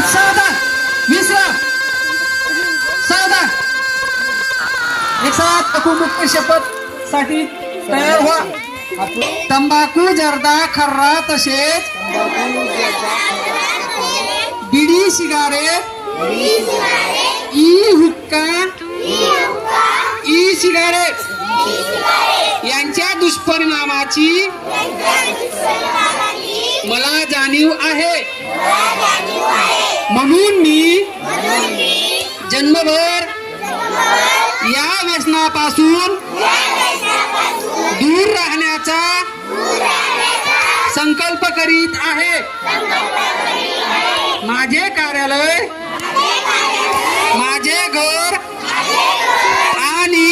सावधान, विश्राम, सावधान. एक साथ तंबाखू मुक्त शपथ साठी तयार व्हा. तंबाखू जर्दा खर्रा तसेच बिडी सिगारेट ई हुक्का ई सिगारेट यांच्या दुष्परिणामाची मला जाणीव आहे. म्हणून मी जन्मभर या व्यसनापासून दूर राहण्याचा संकल्प करीत आहे. माझे कार्यालय, माझे घर आणि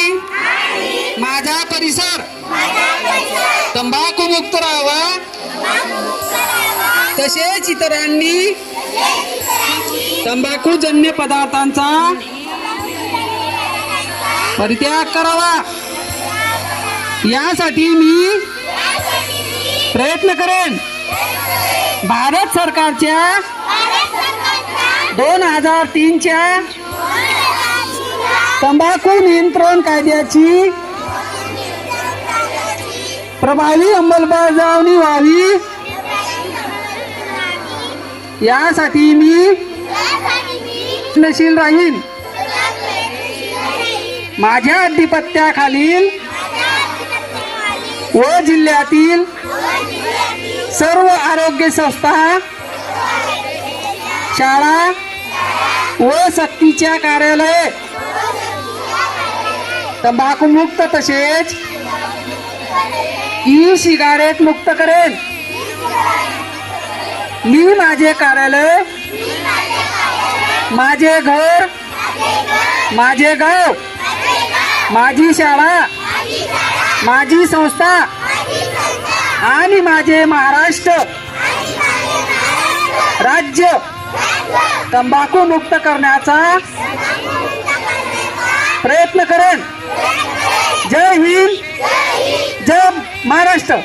माझा परिसर तंबाखू मुक्त राहावा. तसेच इतरांनी तंबाखूजन्य पदार्थांचा परित्याग करावा यासाठी मी प्रयत्न करेन. भारत सरकारच्या 2003च्या तंबाखू नियंत्रण कायद्याची प्रभावी अंमलबजावणी व्हावी यासाठी मी प्रयत्नशील राहीन. माझ्या अधिपत्याखालील व जिल्ह्यातील सर्व आरोग्य संस्था, शाळा व सक्तीच्या कार्यालये तंबाखू मुक्त तसेच ई सिगारेट मुक्त करेन. मी माझे कार्यालय, माझे घर, माझे गाव, माझी शाळा, माझी संस्था आणि माझे महाराष्ट्र राज्य तंबाखू मुक्त करण्याचा प्रयत्न करेन. जय हिंद, जय महाराष्ट्र.